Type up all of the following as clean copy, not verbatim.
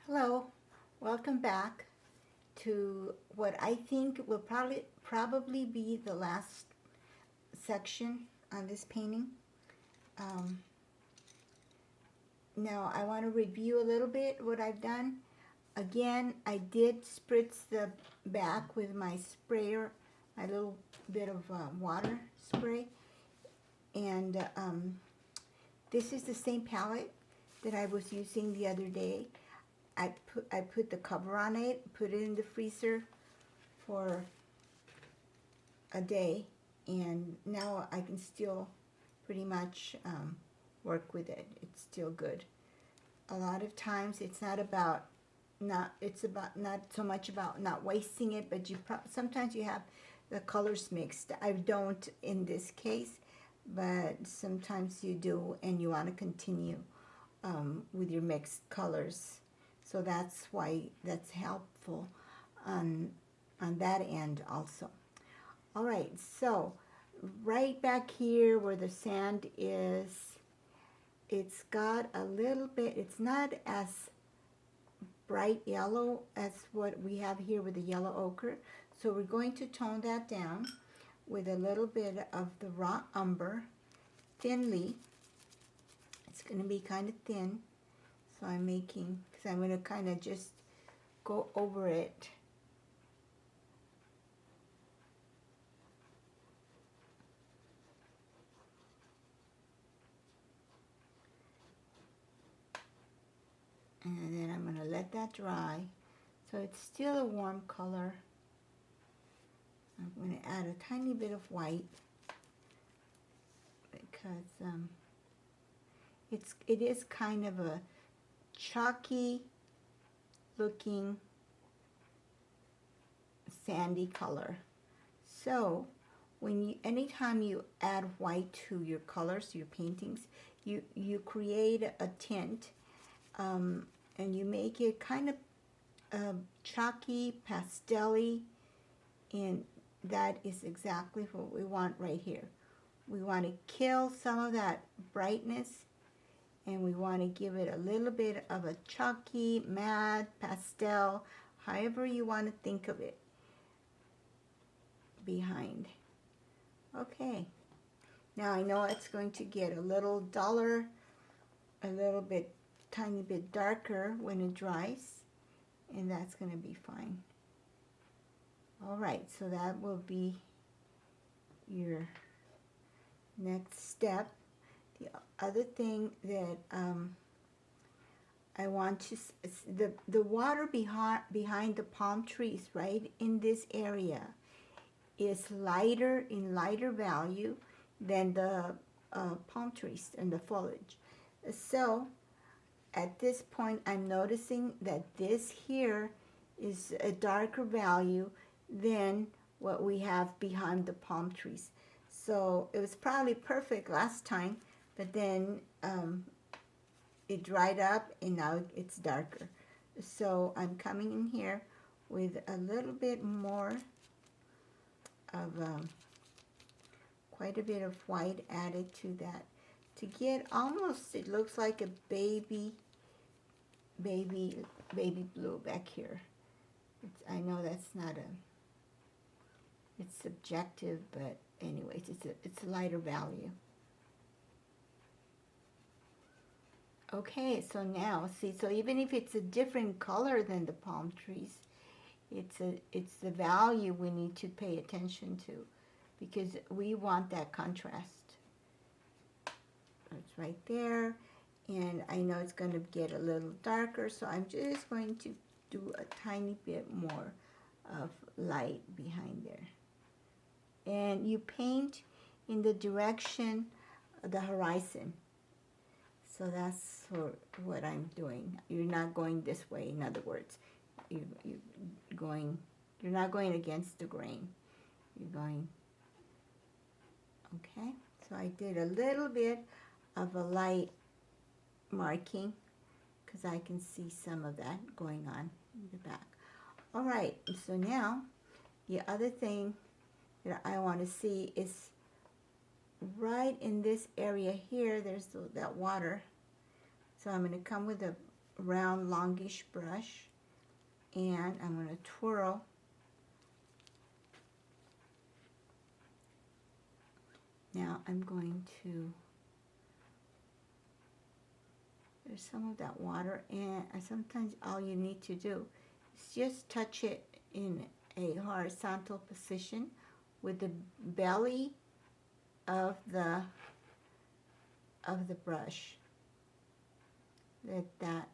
Hello, welcome back to what I think will probably be the last section on this painting. Um, Now I want to review a little bit what I've done. Again, I did spritz the back with my sprayer, my little bit of water spray, and this is the same palette that I was using the other day. I put the cover on it, put it in the freezer for a day, and now I can still pretty much work with it. It's still good. A lot of times it's not about not so much about not wasting it, but sometimes you have the colors mixed. I don't in this case, but sometimes you do, and you want to continue with your mixed colors. So that's why that's helpful on that end also. All right, so right back here where the sand is, it's got a little bit, it's not as bright yellow as what we have here with the yellow ochre. So we're going to tone that down with a little bit of the raw umber, thinly. It's going to be kind of thin. So I'm making, because I'm going to kind of just go over it. And then I'm going to let that dry. So it's still a warm color. I'm going to add a tiny bit of white because it is kind of a chalky looking sandy color. So anytime you add white to your colors, your paintings, you create a tint, and you make it kind of chalky, pastel-y, and that is exactly what we want right here. We want to kill some of that brightness, and we want to give it a little bit of a chalky, matte, pastel, however you want to think of it, behind. Okay, now I know it's going to get a little duller, a little bit, tiny bit darker when it dries, and that's going to be fine. All right, so that will be your next step. The other thing that I want to, the water behind the palm trees, right in this area, is lighter in lighter value than the palm trees and the foliage. So at this point, I'm noticing that this here is a darker value than what we have behind the palm trees. So it was probably perfect last time, but then it dried up and now it's darker. So I'm coming in here with a little bit more of quite a bit of white added to that to get almost, it looks like a baby blue back here. I know that's not it's subjective, but anyways, it's a lighter value. Okay, so now see, so even if it's a different color than the palm trees, it's the value we need to pay attention to, because we want that contrast. It's right there, and I know it's going to get a little darker, so I'm just going to do a tiny bit more of light behind there. And you paint in the direction of the horizon. So that's what I'm doing. You're not going this way, in other words. You're not going against the grain. You're going, okay? So I did a little bit of a light marking because I can see some of that going on in the back. All right, so now the other thing that I want to see is right in this area here, there's that water. So I'm going to come with a round longish brush, and I'm going to twirl. Now I'm going to, there's some of that water, and sometimes all you need to do is just touch it in a horizontal position with the belly of the brush. Let that.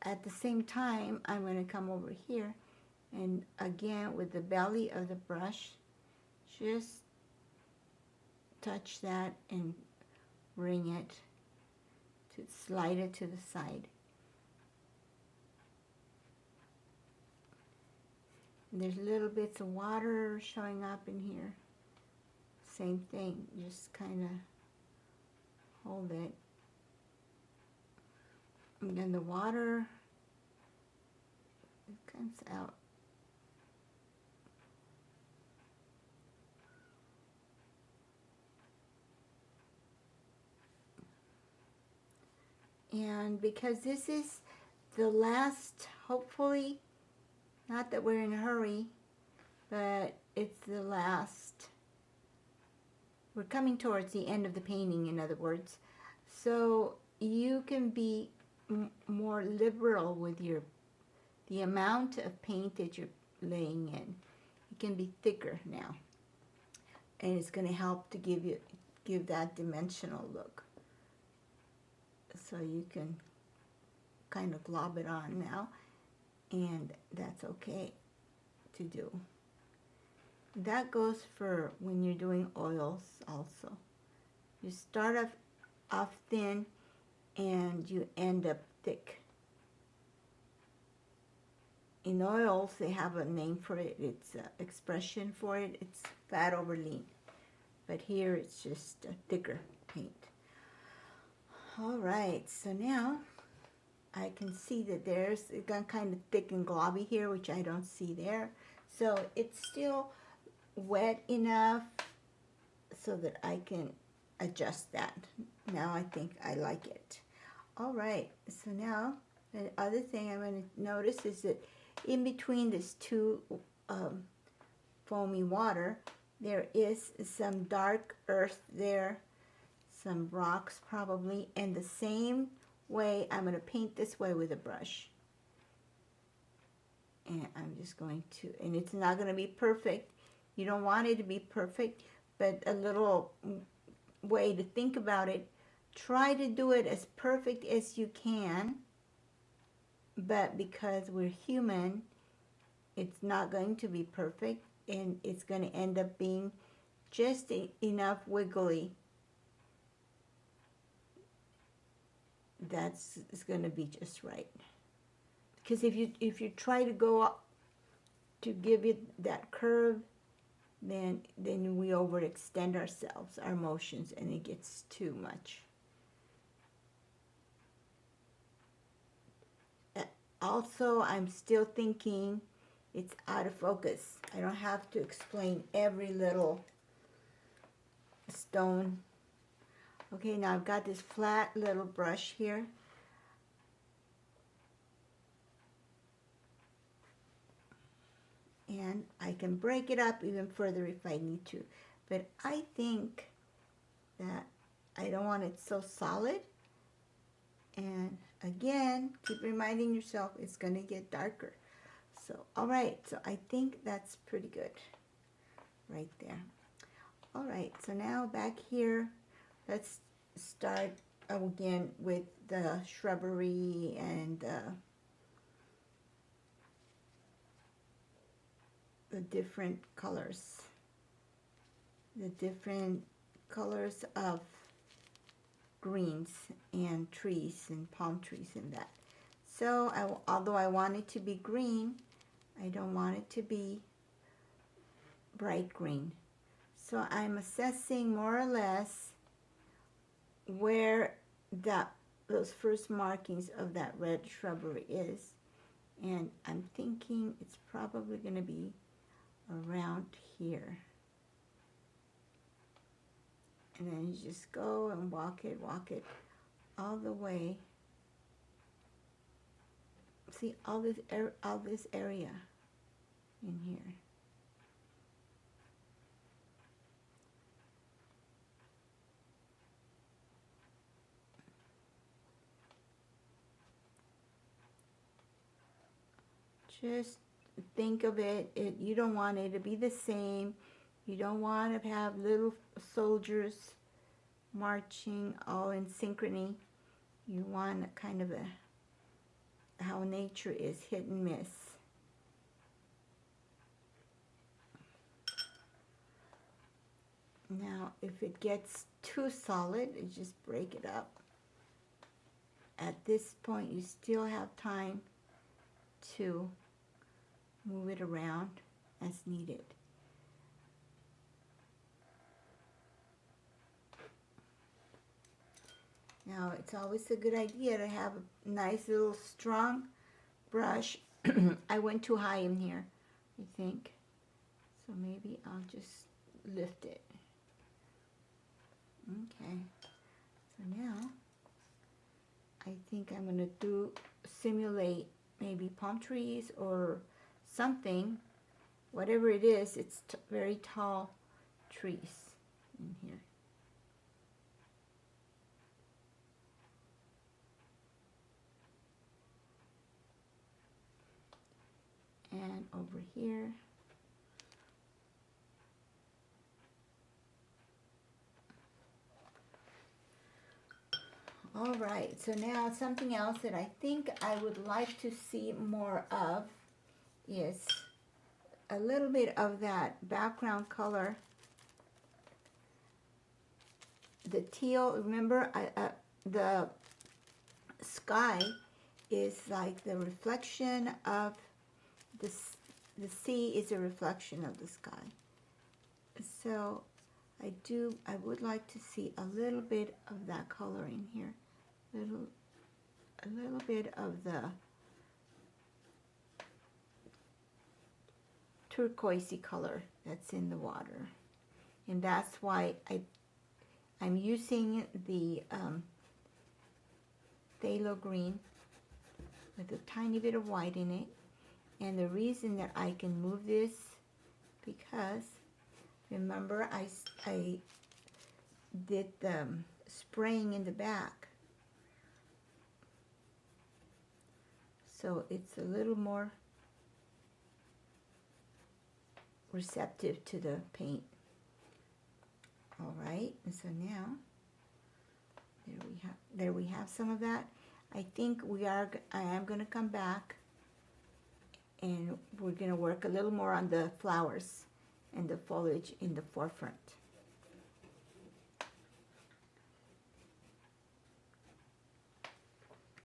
At the same time, I'm going to come over here and again with the belly of the brush, just touch that and bring it to slide it to the side. And there's little bits of water showing up in here. Same thing, just kind of hold it. And then the water, it comes out. And because this is the last, hopefully, not that we're in a hurry, but it's the last. We're coming towards the end of the painting, in other words. So you can be more liberal with the amount of paint that you're laying in. It can be thicker now. And it's going to help to give that dimensional look. So you can kind of glob it on now, and that's okay to do. That goes for when you're doing oils also. You start off thin and you end up thick. In oils, they have a name for it. It's an expression for it. It's fat over lean. But here it's just a thicker paint. All right, so now I can see that there's it got kind of thick and globby here, which I don't see there. So it's still wet enough so that I can adjust that. Now I think I like it. All right, so now the other thing I'm going to notice is that in between these two foamy water, there is some dark earth there, some rocks probably, and the same way I'm going to paint this way with a brush. And I'm just going to, and it's not going to be perfect. You don't want it to be perfect, but a little way to think about it, try to do it as perfect as you can, but because we're human, it's not going to be perfect, and it's going to end up being just enough wiggly. That's going to be just right. Because if you try to go up to give it that curve, then we overextend ourselves, our motions, and it gets too much. Also, I'm still thinking it's out of focus. I don't have to explain every little stone. Okay, now I've got this flat little brush here. And I can break it up even further if I need to. But I think that I don't want it so solid. And again, keep reminding yourself it's going to get darker. So, all right, so I think that's pretty good right there. All right, so now back here, let's start again with the shrubbery and the different colors. The different colors of greens and trees and palm trees and that. So, although I want it to be green, I don't want it to be bright green. So I'm assessing more or less where those first markings of that red shrubbery is. And I'm thinking it's probably going to be around here. And then you just go and walk it all the way. See all this area in here. Just think of it, you don't want it to be the same. You don't want to have little soldiers marching all in synchrony. You want kind of how nature is, hit and miss. Now, if it gets too solid, you just break it up. At this point, you still have time to move it around as needed. Now, it's always a good idea to have a nice little strong brush. I went too high in here, I think. So maybe I'll just lift it. Okay. So now, I think I'm going to simulate maybe palm trees or something. Whatever it is, it's very tall trees in here. And over here. All right, so now something else that I think I would like to see more of is a little bit of that background color. The teal, remember, the sky is like the reflection of the sea is a reflection of the sky. So I would like to see a little bit of that color in here. A little bit of the turquoisey color that's in the water. And that's why I'm using the phthalo green with a tiny bit of white in it. And the reason that I can move this, because remember I did the spraying in the back. So it's a little more receptive to the paint. All right, and so now there we have some of that. I think I am going to come back and we're going to work a little more on the flowers and the foliage in the forefront.